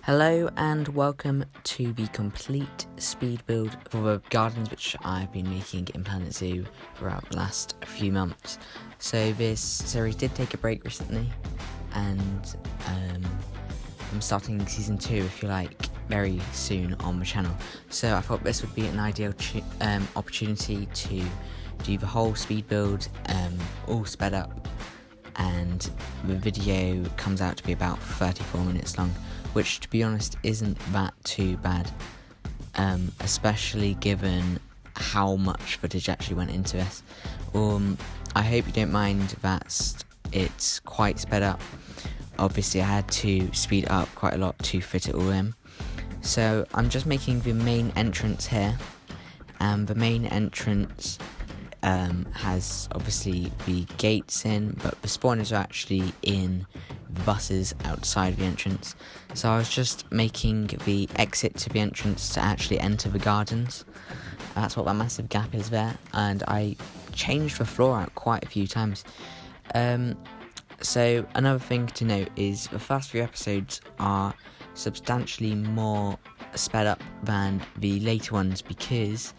Hello and welcome to the complete speed build for the gardens which I've been making in Planet Zoo throughout the last few months. So this series did take a break recently, and I'm starting season 2, if you like, very soon on the channel. So I thought this would be an ideal opportunity to do the whole speed build all sped up, and the video comes out to be about 34 minutes long, which to be honest isn't that too bad, especially given how much footage actually went into this. I hope you don't mind that it's quite sped up. Obviously I had to speed up quite a lot to fit it all in. So I'm just making the main entrance here, and the main entrance has obviously the gates in, but the spawners are actually in the buses outside the entrance. So I was just making the exit to the entrance to actually enter the gardens. That's what that massive gap is there, and I changed the floor out quite a few times. So another thing to note is the first few episodes are substantially more sped up than the later ones, because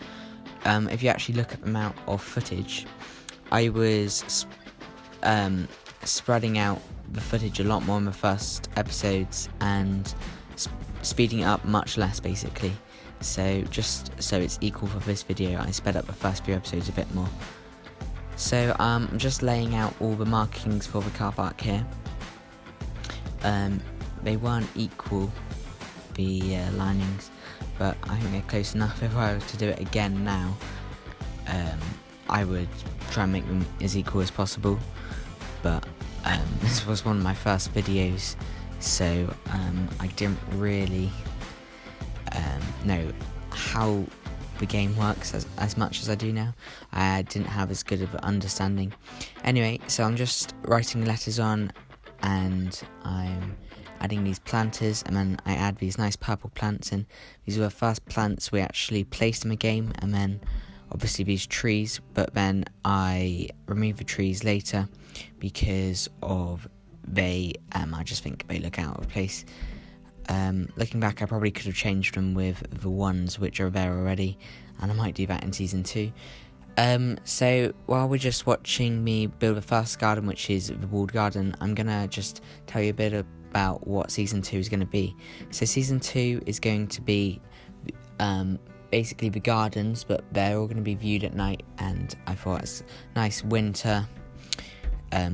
if you actually look at the amount of footage, I was spreading out the footage a lot more in the first episodes and speeding it up much less, basically. So just so it's equal for this video, I sped up the first few episodes a bit more. So I'm just laying out all the markings for the car park here. They weren't equal, the linings, but I think they're close enough. If I were to do it again now, I would try and make them as equal as possible, but this was one of my first videos, so I didn't really know how the game works as much as I do now. I didn't have as good of an understanding. Anyway, so I'm just writing letters on, and I'm adding these planters, and then I add these nice purple plants in. These were the first plants we actually placed in the game, and then obviously these trees, but then I removed the trees later because of I just think they look out of place. Looking back, I probably could have changed them with the ones which are there already, and I might do that in season 2. So while we're just watching me build the first garden, which is the walled garden, I'm gonna just tell you a bit about what season 2 is going to be. So season 2 is going to be basically the gardens, but they're all going to be viewed at night, and I thought it's a nice winter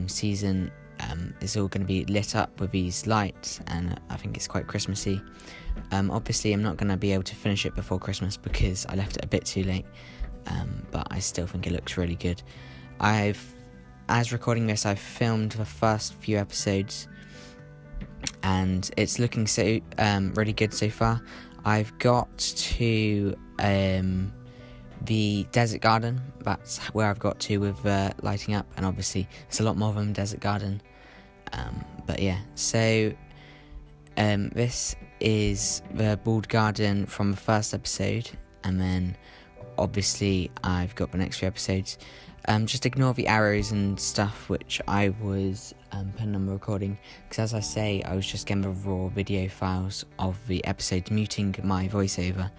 season. It's all going to be lit up with these lights, and I think it's quite Christmassy. Obviously I'm not going to be able to finish it before Christmas because I left it a bit too late, but I still think it looks really good. As recording this, I've filmed the first few episodes, and it's looking so really good so far. I've got to the desert garden. That's where I've got to with lighting up, and obviously there's a lot more than desert garden, but yeah. So this is the walled garden from the first episode, and then obviously I've got the next few episodes. Just ignore the arrows and stuff which I was putting on the recording, because as I say, I was just getting the raw video files of the episode, muting my voiceover,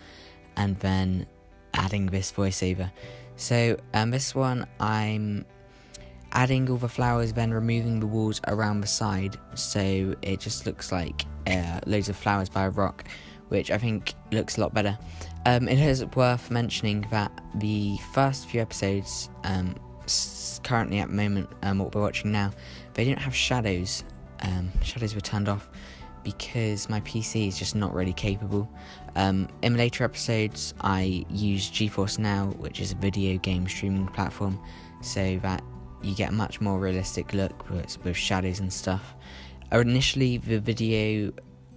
and then adding this voiceover. So this one I'm adding all the flowers, then removing the walls around the side, so it just looks like loads of flowers by a rock, which I think looks a lot better. It is worth mentioning that the first few episodes, currently at the moment, what we're watching now, they didn't have shadows. Shadows were turned off because my PC is just not really capable. In later episodes, I use GeForce Now, which is a video game streaming platform, so that you get a much more realistic look with shadows and stuff. Initially, the video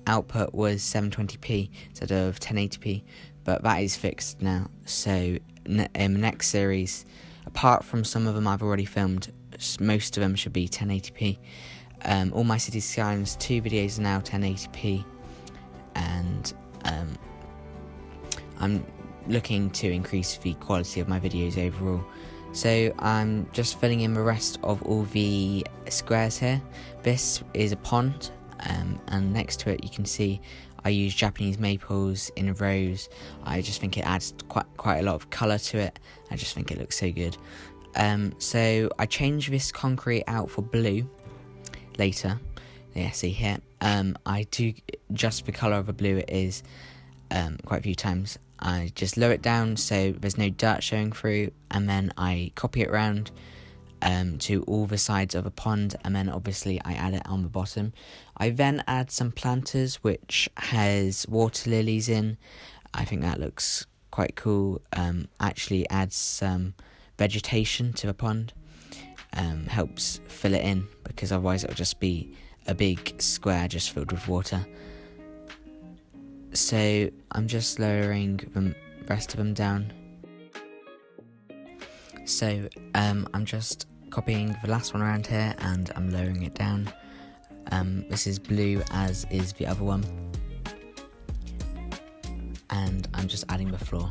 output was 720p instead of 1080p, but that is fixed now. So in the next series, apart from some of them I've already filmed, most of them should be 1080p. All my City Skylines 2 videos are now 1080p, and I'm looking to increase the quality of my videos overall. So I'm just filling in the rest of all the squares here. This is a pond, and next to it you can see I use Japanese maples in a rose. I just think it adds quite a lot of colour to it. I just think it looks so good. So I changed this concrete out for blue later. Yeah, see here. I do just the colour of the blue it is quite a few times. I just lower it down so there's no dirt showing through, and then I copy it around to all the sides of a pond, and then obviously I add it on the bottom. I then add some planters which has water lilies in. I think that looks quite cool. Actually adds some vegetation to the pond. Helps fill it in, because otherwise it'll just be a big square just filled with water. So I'm just lowering the rest of them down. So I'm just copying the last one around here and I'm lowering it down. This is blue, as is the other one. And I'm just adding the floor.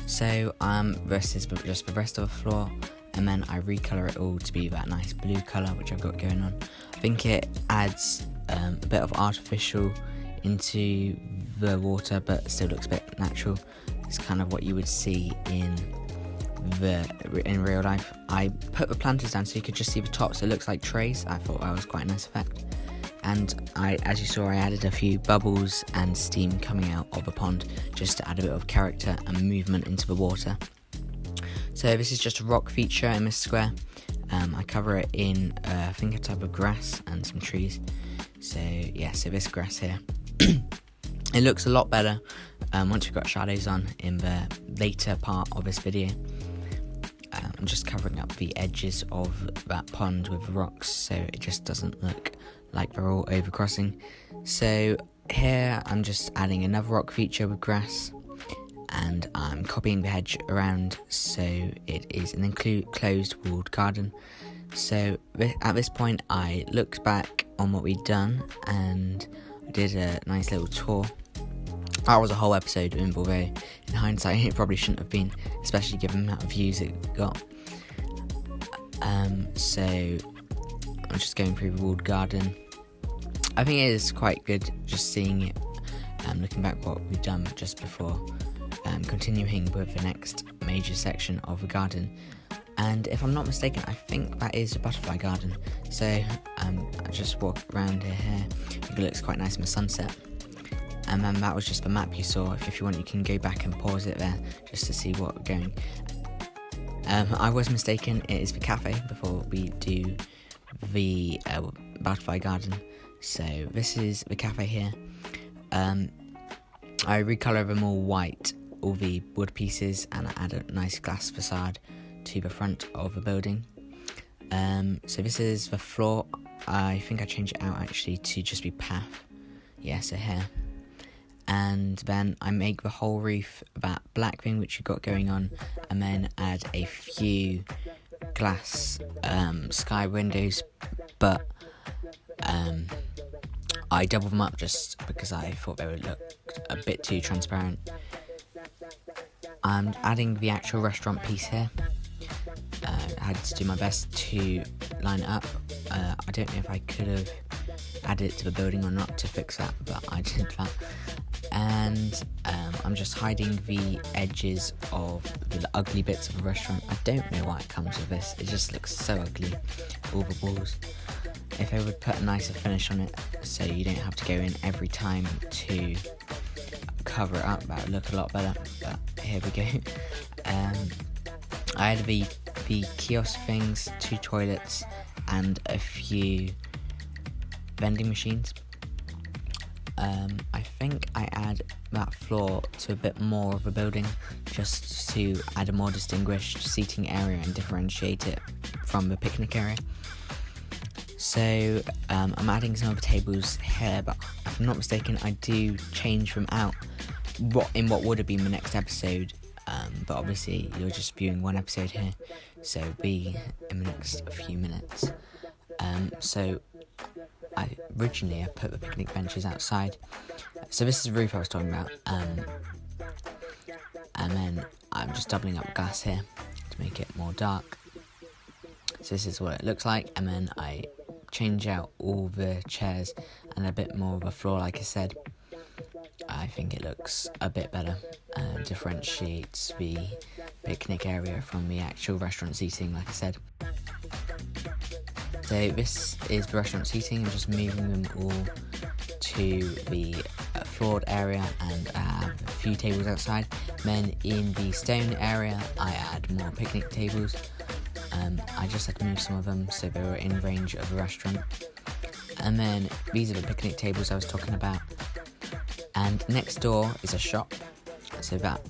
So this is just the rest of the floor, and then I recolour it all to be that nice blue colour which I've got going on. I think it adds a bit of artificial into the water, but still looks a bit natural. It's kind of what you would see in real life. I put the planters down so you could just see the tops. It looks like trays. I thought that was quite a nice effect. And as you saw, I added a few bubbles and steam coming out of the pond just to add a bit of character and movement into the water. So this is just a rock feature in this square. I cover it in I think a type of grass and some trees. So yeah, so this grass here. It looks a lot better once we've got shadows on in the later part of this video. I'm just covering up the edges of that pond with rocks so it just doesn't look like they're all overcrossing. So here I'm just adding another rock feature with grass, and I'm copying the hedge around so it is an enclosed walled garden. So at this point I looked back on what we'd done and I did a nice little tour. That was a whole episode, although in hindsight it probably shouldn't have been, especially given the amount of views it got. So I'm just going through the walled garden. I think it is quite good just seeing it, looking back what we've done just before, continuing with the next major section of the garden. And if I'm not mistaken, I think that is a butterfly garden. So I just walk around here. I think it looks quite nice in the sunset. And then that was just the map you saw. If you want, you can go back and pause it there just to see what we're going. I was mistaken, it is the cafe before we do the butterfly garden. So this is the cafe here. I recolour them all white, all the wood pieces, and I add a nice glass facade to the front of the building. So this is the floor. I think I changed it out actually to just be path. Yeah, so here. And then I make the whole roof that black thing which you've got going on, and then add a few glass sky windows, but I double them up just because I thought they would look a bit too transparent. I'm adding the actual restaurant piece here. I had to do my best to line it up. I don't know if I could have added it to the building or not to fix that, but I did that. And I'm just hiding the edges of the ugly bits of the restaurant. I don't know why it comes with this. It just looks so ugly, all the walls. If they would put a nicer finish on it so you don't have to go in every time to cover it up, that would look a lot better. But here we go. I had the kiosk things, 2 toilets and a few vending machines. I think I add that floor to a bit more of a building just to add a more distinguished seating area and differentiate it from the picnic area. So I'm adding some of the tables here, but if I'm not mistaken I do change them out in what would have been the next episode, but obviously you're just viewing one episode here, so it'll be in the next few minutes. So originally I put the picnic benches outside. So this is the roof I was talking about. And then I'm just doubling up the glass here to make it more dark. So this is what it looks like, and then I change out all the chairs and a bit more of a floor, like I said, I think it looks a bit better. Differentiates the picnic area from the actual restaurant seating, like I said. So this is the restaurant seating. I'm just moving them all to the floored area, and I have a few tables outside. Then in the stone area I add more picnic tables. I just had to move some of them so they were in range of the restaurant. And then these are the picnic tables I was talking about. And next door is a shop. So that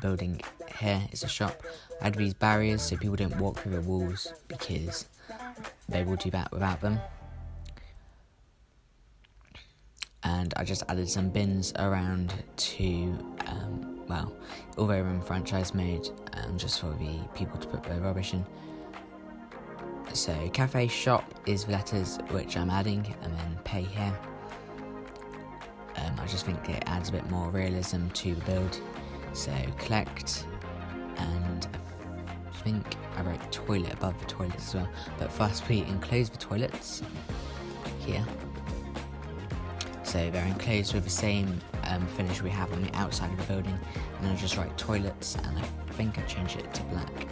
building here is a shop. I had these barriers so people don't walk through the walls, because they will do that without them. And I just added some bins around to, although we're in franchise mode, just for the people to put their rubbish in. So cafe shop is the letters which I'm adding, and then pay here. I just think it adds a bit more realism to the build. So collect, and I think I wrote toilet above the toilets as well. But first we enclose the toilets here. So they're enclosed with the same finish we have on the outside of the building. And I just write toilets, and I think I changed it to black.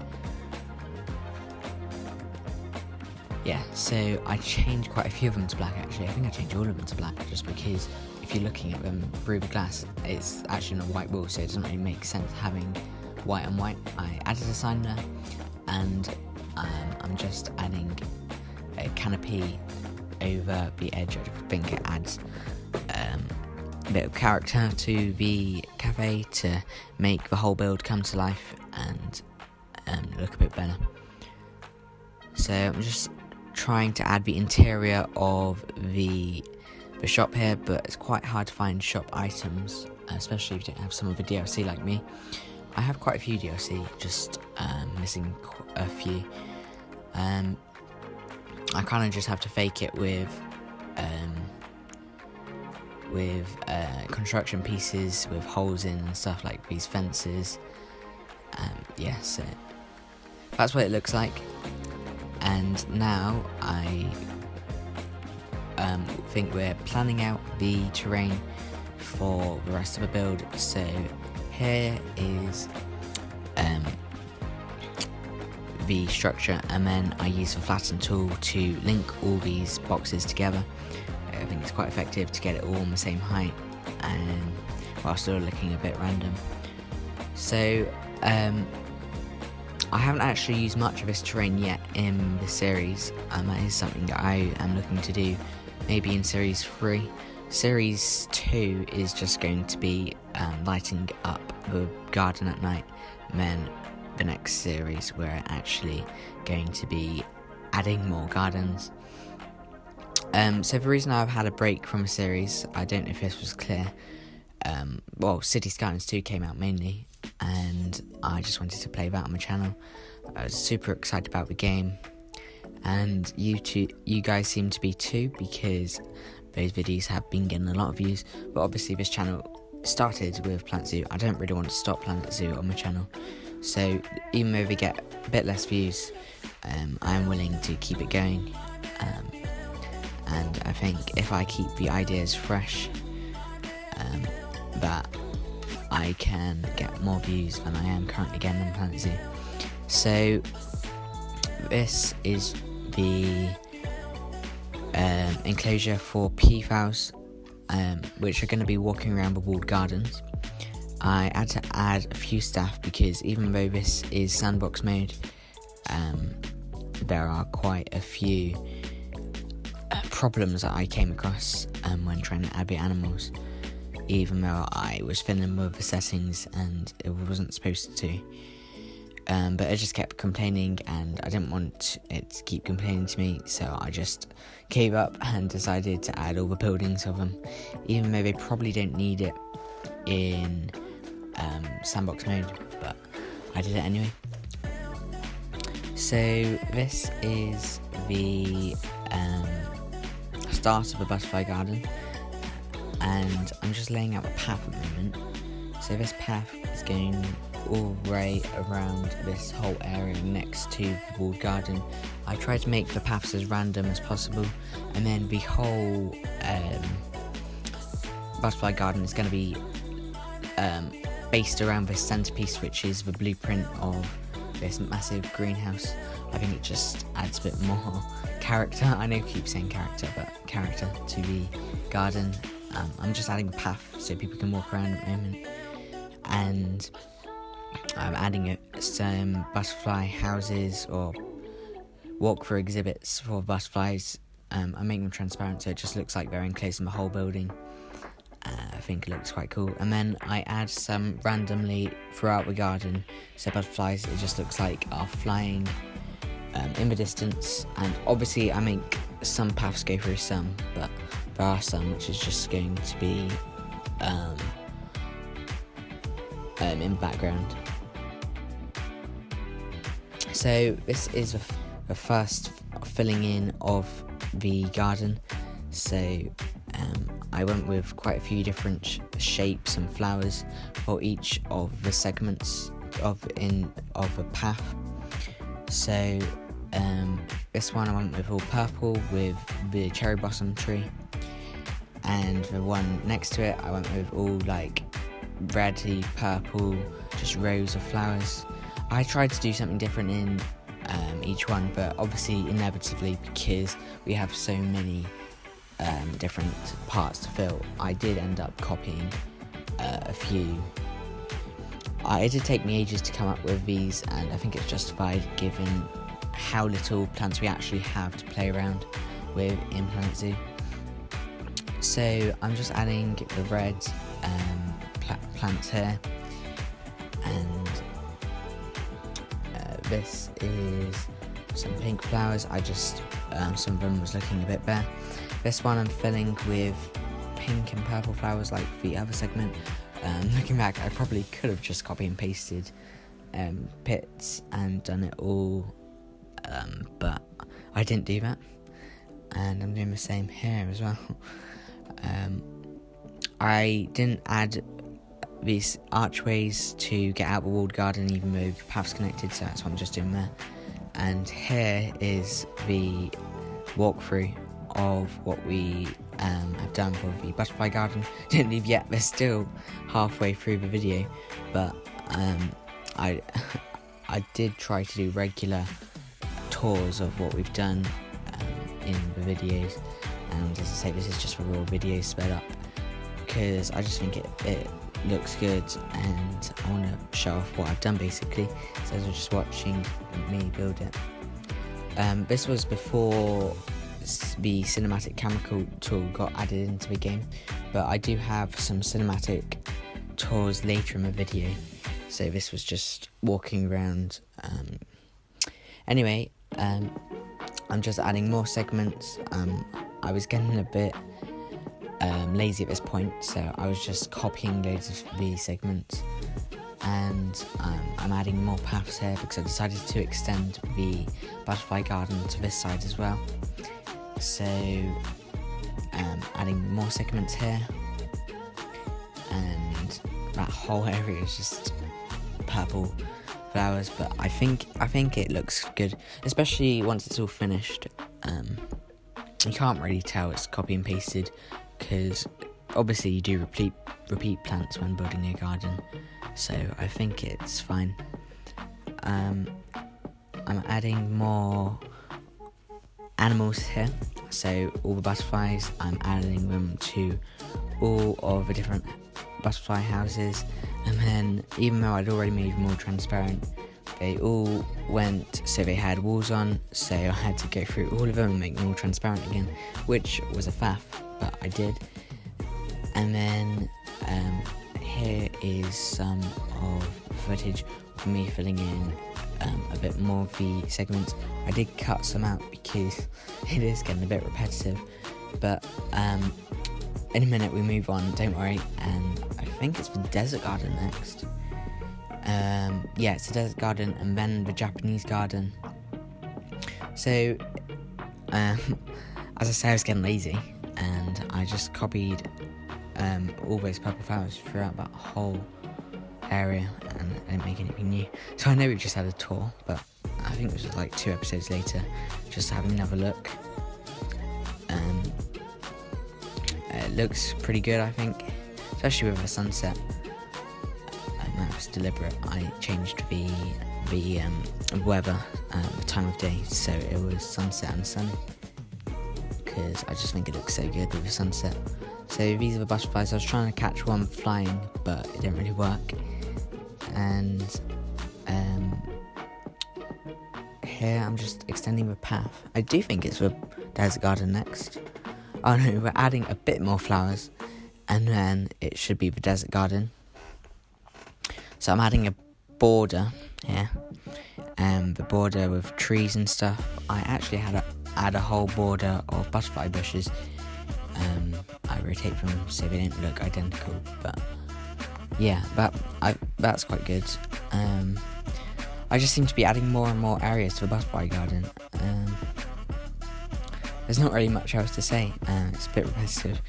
Yeah, so I changed quite a few of them to black actually. I think I changed all of them to black just because if you're looking at them through the glass, it's actually on a white wall, so it doesn't really make sense having white on white. I added a sign there, and I'm just adding a canopy over the edge. I think it adds a bit of character to the cafe to make the whole build come to life and look a bit better. So I'm just trying to add the interior of the shop here, but it's quite hard to find shop items, especially if you don't have some of the DLC like me. I have quite a few DLC, just missing a few. I kind of just have to fake it with construction pieces with holes in and stuff, like these fences. So that's what it looks like. And now I think we're planning out the terrain for the rest of the build. So here is the structure, and then I use the flatten tool to link all these boxes together. I think it's quite effective to get it all on the same height, and while still looking a bit random. So I haven't actually used much of this terrain yet in the series, and that is something that I am looking to do maybe in Series 3. Series 2 is just going to be lighting up the garden at night, and then the next series we're actually going to be adding more gardens. So the reason I've had a break from a series, I don't know if this was clear, City Skylines 2 came out mainly, and I just wanted to play that on my channel. I was super excited about the game, and you guys seem to be too, because those videos have been getting a lot of views. But obviously this channel started with Planet Zoo. I don't really want to stop Planet Zoo on my channel, so even though they get a bit less views, I am willing to keep it going. And I think if I keep the ideas fresh, that I can get more views than I am currently getting on Planet Zoo. So this is the enclosure for peafowls, which are going to be walking around the walled gardens. I had to add a few staff because even though this is sandbox mode, there are quite a few problems that I came across when trying to add the animals, even though I was fiddling with the settings and it wasn't supposed to. But it just kept complaining, and I didn't want it to keep complaining to me, so I just gave up and decided to add all the buildings of them, even though they probably don't need it in sandbox mode, but I did it anyway. So this is the start of the butterfly garden, and I'm just laying out the path at the moment. So this path is going all the way around this whole area next to the walled garden. I tried to make the paths as random as possible, and then the whole butterfly garden is going to be based around this centerpiece, which is the blueprint of this massive greenhouse. I think it just adds a bit more character. I know I keep saying character, but character to the garden. I'm just adding a path so people can walk around at the moment, and I'm adding some butterfly houses or walk-through exhibits for butterflies. I'm making them transparent so it just looks like they're enclosed in the whole building. I think it looks quite cool. And then I add some randomly throughout the garden, so butterflies, it just looks like are flying in the distance. And obviously I make some paths go through some, but there are some which is just going to be in the background. So this is the first filling in of the garden. So I went with quite a few different shapes and flowers for each of the segments of a path. So this one I went with all purple with the cherry blossom tree, and the one next to it I went with all like reddy purple, just rows of flowers. I tried to do something different in each one, but obviously inevitably, because we have so many different parts to fill, I did end up copying a few. It did take me ages to come up with these, and I think it's justified given how little plants we actually have to play around with in Planet Zoo. So I'm just adding the red plants here, and this is some pink flowers. I just some of them was looking a bit bare. This one I'm filling with pink and purple flowers like the other segment. Looking back, I probably could have just copy and pasted pits and done it all, but I didn't do that, and I'm doing the same here as well. I didn't add these archways to get out the walled garden, even though the path's connected, so that's what I'm just doing there. And here is the walkthrough of what we have done for the butterfly garden. Didn't leave yet, we're still halfway through the video, but I did try to do regular tours of what we've done in the videos, and as I say, this is just for raw videos sped up because I just think it looks good and I want to show off what I've done basically, so as you're just watching me build it. This was before the cinematic camera tool got added into the game, but I do have some cinematic tours later in the video, so this was just walking around. Anyway, I'm just adding more segments. I was getting a bit lazy at this point, so I was just copying loads of these segments, and I'm adding more paths here because I decided to extend the butterfly garden to this side as well. So adding more segments here, and that whole area is just purple flowers, but I think it looks good, especially once it's all finished. You can't really tell it's copy and pasted because obviously you do repeat plants when building a garden, so I think it's fine. I'm adding more animals here, so all the butterflies, I'm adding them to all of the different butterfly houses, and then even though I'd already made them all transparent, they all went, so they had walls on, so I had to go through all of them and make them all transparent again, which was a faff, but I did. And then here is some of footage of me filling in a bit more of the segments. I did cut some out because it is getting a bit repetitive, but in a minute we move on, don't worry. And I think it's the desert garden next. Yeah, it's the desert garden and then the Japanese garden. So as I say, I was getting lazy and I just copied all those purple flowers throughout that whole area and I didn't make anything new. So I know we just had a tour, but I think it was like 2 episodes later, just having another look. It looks pretty good, I think, especially with the sunset. That was deliberate. I changed the weather, the time of day, so it was sunset and sunny, because I just think it looks so good with the sunset. So these are the butterflies. I was trying to catch one flying, but it didn't really work. And here I'm just extending the path. I do think it's the desert garden next. Oh no, we're adding a bit more flowers, and then it should be the desert garden. So I'm adding a border here, the border with trees and stuff. I actually had to add a whole border of butterfly bushes. I rotate them so they don't look identical, but yeah, that's quite good. I just seem to be adding more and more areas to the butterfly garden. There's not really much else to say. It's a bit repetitive.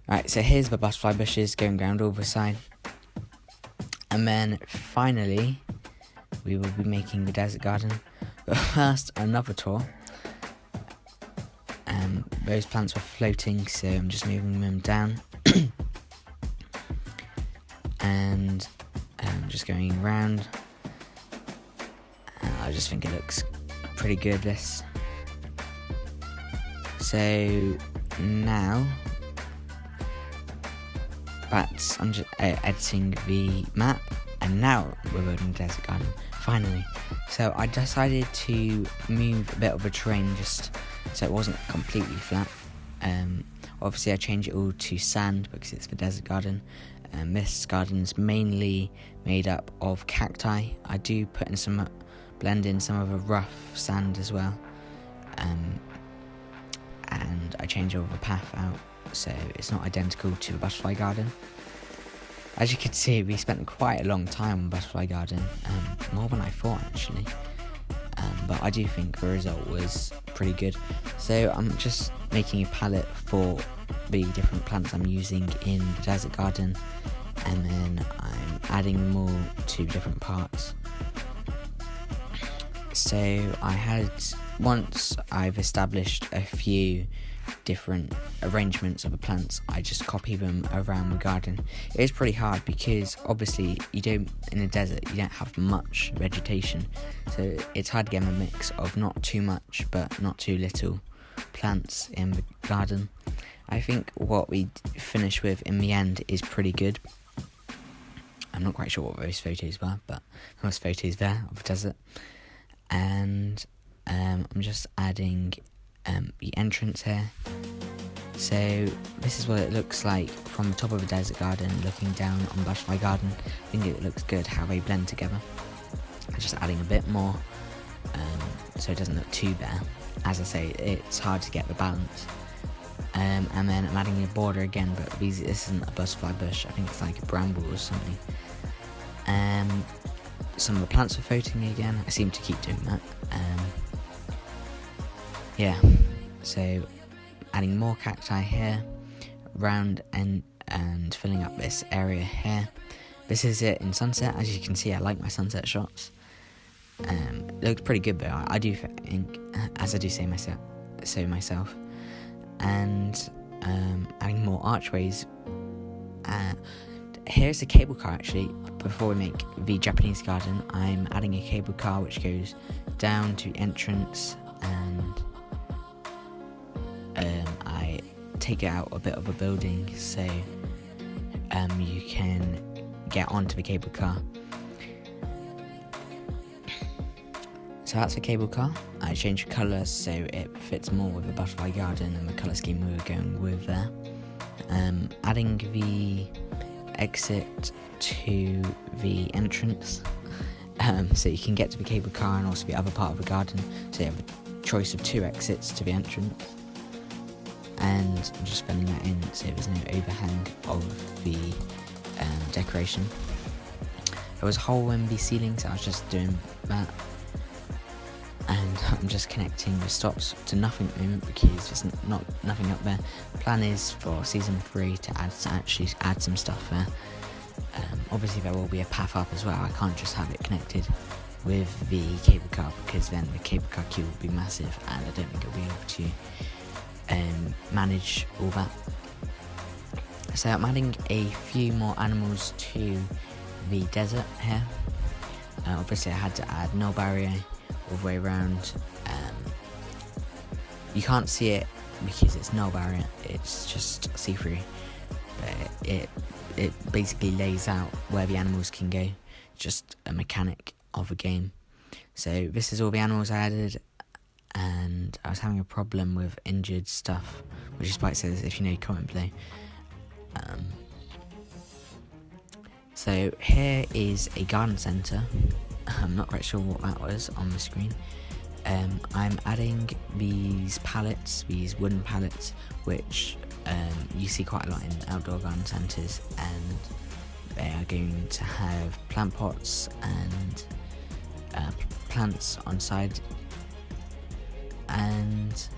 Right, so here's the butterfly bushes going around all the side. And then finally, we will be making the desert garden. But first, another tour. Those plants were floating, so I'm just moving them down. And just going around. I just think it looks pretty good, this. So now, I'm just editing the map, and now we're building the desert garden, finally. So I decided to move a bit of the terrain just so it wasn't completely flat. Obviously I changed it all to sand because it's the desert garden. This garden's mainly made up of cacti. I do blend in some of the rough sand as well. And I change all the path out so it's not identical to the butterfly garden. As you can see, we spent quite a long time on the butterfly garden, more than I thought actually. But I do think the result was pretty good. So I'm just making a palette for the different plants I'm using in the desert garden, and then I'm adding them all to different parts. So once I've established a few different arrangements of the plants, I just copy them around the garden. It is pretty hard because obviously in a desert you don't have much vegetation, so it's hard to get a mix of not too much but not too little plants in the garden. I think what we finish with in the end is pretty good. I'm not quite sure what those photos were, but there was photos there of the desert. And I'm just adding the entrance here. So this is what it looks like from the top of the desert garden looking down on the butterfly garden. I think it looks good how they blend together. I'm just adding a bit more so it doesn't look too bare. As I say, it's hard to get the balance. And then I'm adding a border again, but this isn't a butterfly bush, I think it's like a bramble or something. Some of the plants are floating again. I seem to keep doing that. Yeah, so adding more cacti here, round and filling up this area here. This is it in sunset. As you can see, I like my sunset shots. It looks pretty good though. I do think, as I do say myself. And adding more archways. Here's the cable car actually. Before we make the Japanese garden, I'm adding a cable car which goes down to the entrance, and I take it out a bit of a building so you can get onto the cable car. So that's the cable car. I changed the colour so it fits more with the butterfly garden and the colour scheme we were going with there. Adding the exit to the entrance so you can get to the cable car and also the other part of the garden, so you have a choice of 2 exits to the entrance. And I'm just filling that in so there's no overhang of the decoration. There was a hole in the ceiling, so I was just doing that. And I'm just connecting the stops to nothing at the moment because there's nothing up there. The plan is for season 3 to actually add some stuff there. Obviously there will be a path up as well. I can't just have it connected with the cable car, because then the cable car queue will be massive and I don't think I'll be able to manage all that. So I'm adding a few more animals to the desert here. Obviously I had to add no barrier all the way around. You can't see it because it's no barrier, it's just see-through, but it basically lays out where the animals can go, just a mechanic of a game. So this is all the animals I added, and I was having a problem with injured stuff, which is why it says if you know, comment below. So here is a garden centre. I'm not quite sure what that was on the screen. I'm adding these pallets, these wooden pallets, which you see quite a lot in outdoor garden centres, and they are going to have plant pots and plants on side. And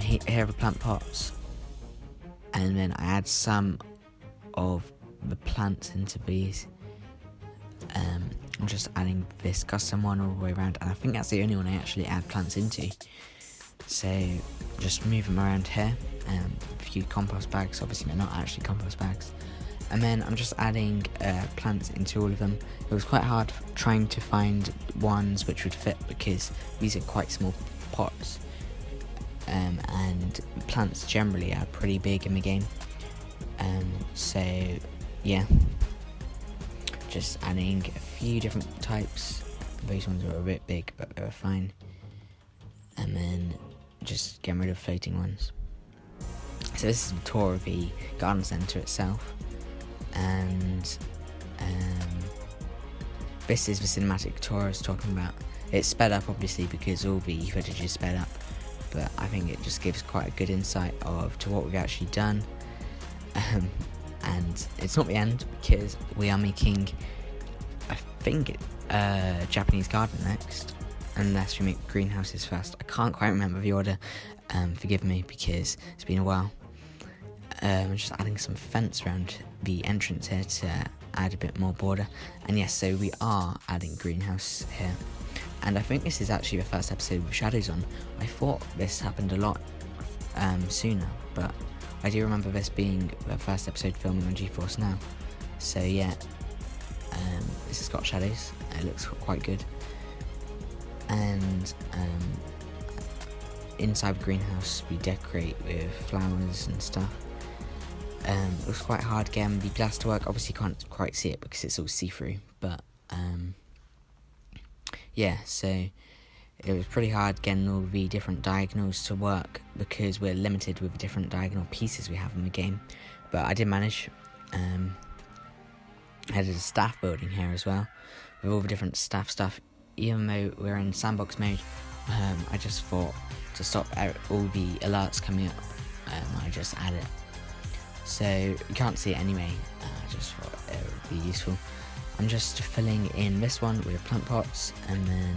here are the plant pots, and then I add some of the plants into these. I'm just adding this custom one all the way around, and I think that's the only one I actually add plants into. So just move them around here. A few compost bags, obviously they're not actually compost bags. And then I'm just adding plants into all of them. It was quite hard trying to find ones which would fit, because these are quite small pots, and plants generally are pretty big in the game. So yeah, just adding a few different types. Those ones were a bit big, but they were fine. And then just getting rid of floating ones. So this is a tour of the garden centre itself, and this is the cinematic tour I was talking about. It's sped up obviously because all the footage is sped up, but I think it just gives quite a good insight to what we've actually done. And it's not the end, because we are making, I think, a Japanese garden next, unless we make greenhouses first. I can't quite remember the order, forgive me, because it's been a while. I'm just adding some fence around the entrance here to add a bit more border. And yes, so we are adding greenhouse here, and I think this is actually the first episode with shadows on. I thought this happened a lot sooner, but I do remember this being the first episode filming on GeForce Now. So yeah, this has got shadows. It looks quite good. And inside the greenhouse we decorate with flowers and stuff. It was quite hard getting the glass to work. Obviously you can't quite see it because it's all see-through, but yeah, so it was pretty hard getting all the different diagonals to work, because we're limited with the different diagonal pieces we have in the game. But I did manage. I added a staff building here as well, with all the different staff stuff. Even though we're in sandbox mode, I just thought to stop all the alerts coming up, I just add it. So you can't see it anyway, I just thought it would be useful. I'm just filling in this one with plant pots, and then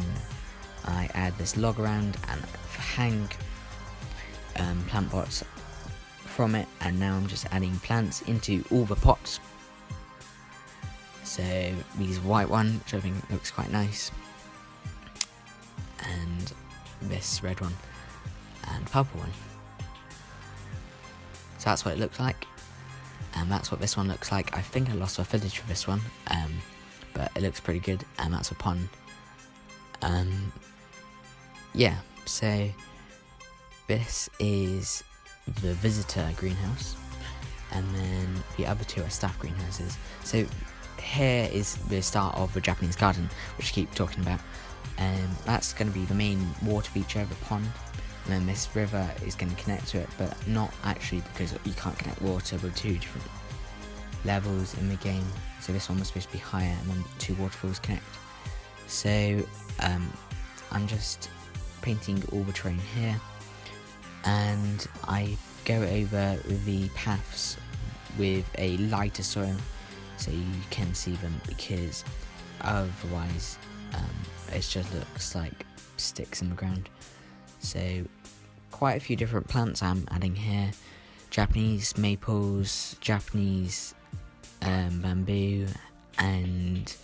I add this log around and hang plant pots from it, and now I'm just adding plants into all the pots. So these white one, which I think looks quite nice, and this red one and purple one. So that's what it looks like, and that's what this one looks like. I think I lost my footage for this one, but it looks pretty good, and that's a pond. Yeah, so this is the visitor greenhouse, and then the other two are staff greenhouses. So here is the start of the Japanese garden, which I keep talking about. That's going to be the main water feature, the pond, and then this river is going to connect to it, but not actually, because you can't connect water with two different levels in the game. So this one was supposed to be higher, and then two waterfalls connect. So I'm just painting all the terrain here, and I go over the paths with a lighter soil so you can see them, because otherwise it just looks like sticks in the ground. So quite a few different plants I'm adding here: Japanese maples, Japanese bamboo, and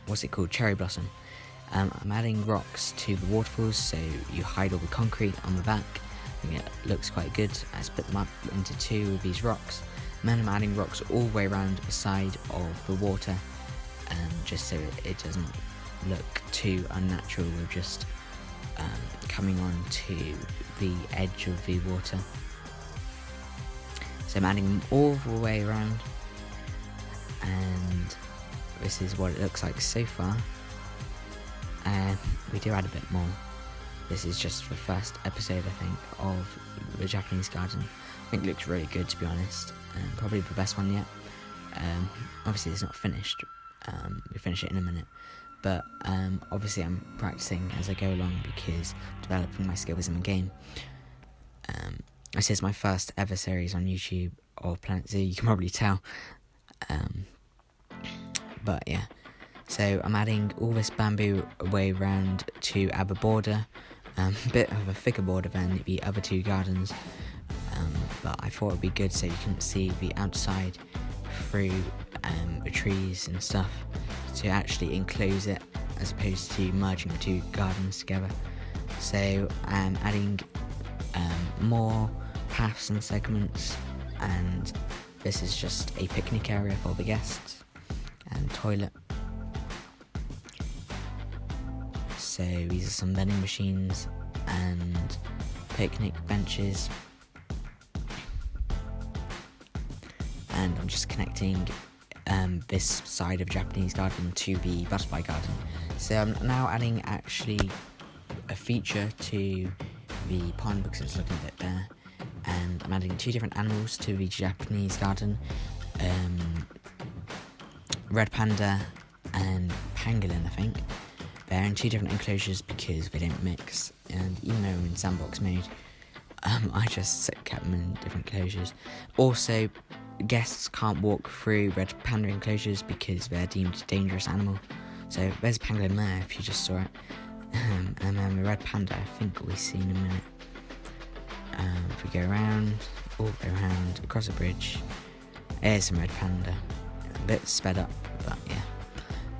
what's it called? Cherry blossom. I'm adding rocks to the waterfalls, so you hide all the concrete on the back. I think it looks quite good. I split them up into 2 of these rocks. And then I'm adding rocks all the way around the side of the water, just so it doesn't look too unnatural with just coming on to the edge of the water. So I'm adding them all the way around, and this is what it looks like so far. We do add a bit more. This is just the first episode, I think, of the Japanese garden. I think it looks really good, to be honest. Probably the best one yet. Obviously it's not finished. We finish it in a minute. But obviously I'm practicing as I go along because I'm developing my skills in the game. This is my first ever series on YouTube of Planet Zoo, you can probably tell. But yeah. So I'm adding all this bamboo way around to add a border, a bit of a thicker border than the other 2 gardens, but I thought it would be good so you couldn't see the outside through the trees and stuff, to actually enclose it as opposed to merging the 2 gardens together. So I'm adding more paths and segments, and this is just a picnic area for the guests and toilet. So these are some vending machines and picnic benches, and I'm just connecting this side of Japanese garden to the butterfly garden. So I'm now adding actually a feature to the pond because it's looking a bit bare, and I'm adding 2 different animals to the Japanese garden, red panda and pangolin, I think. They're in 2 different enclosures because they don't mix, and even though in sandbox mode, I just kept them in different enclosures. Also, guests can't walk through red panda enclosures because they're deemed a dangerous animal. So there's a pangolin there if you just saw it. And then the red panda, I think we'll see in a minute. If we go around, all the way around, across a bridge, there's some red panda. A bit sped up, but yeah.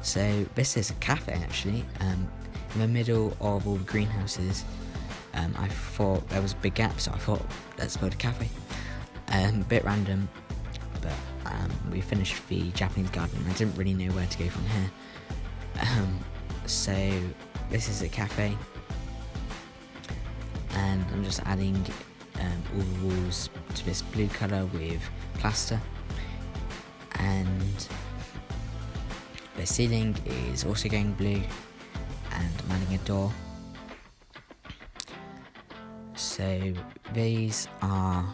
So this is a cafe actually, in the middle of all the greenhouses. I thought there was a big gap, so I thought let's build a cafe. A bit random, but we finished the Japanese garden. I didn't really know where to go from here. So this is a cafe, and I'm just adding all the walls to this blue colour with plaster, and the ceiling is also going blue, and I'm adding a door. So these are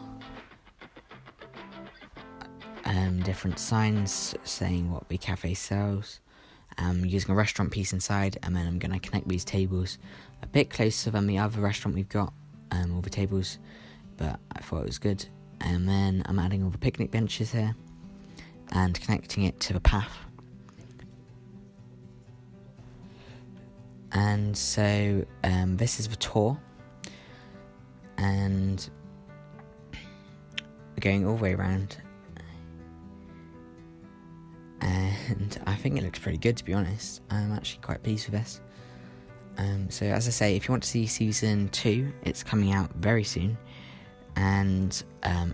different signs saying what the cafe sells. I'm using a restaurant piece inside, and then I'm going to connect these tables a bit closer than the other restaurant we've got, all the tables, but I thought it was good. And then I'm adding all the picnic benches here and connecting it to the path. And so this is the tour, and we're going all the way around, and I think it looks pretty good, to be honest. I'm actually quite pleased with this. So as I say, if you want to see season 2, it's coming out very soon, and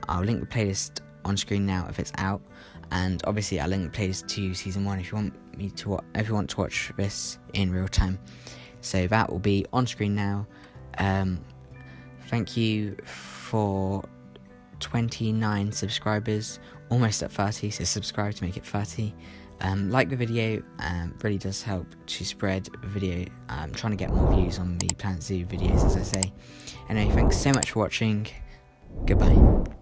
I'll link the playlist on screen now if it's out, and obviously I'll link the playlist to season 1 if you want to watch this in real time. So that will be on screen now. Thank you for 29 subscribers, almost at 30, so subscribe to make it 30. Like the video, really does help to spread the video. I'm trying to get more views on the Planet Zoo videos, as I say. Anyway, thanks so much for watching. Goodbye.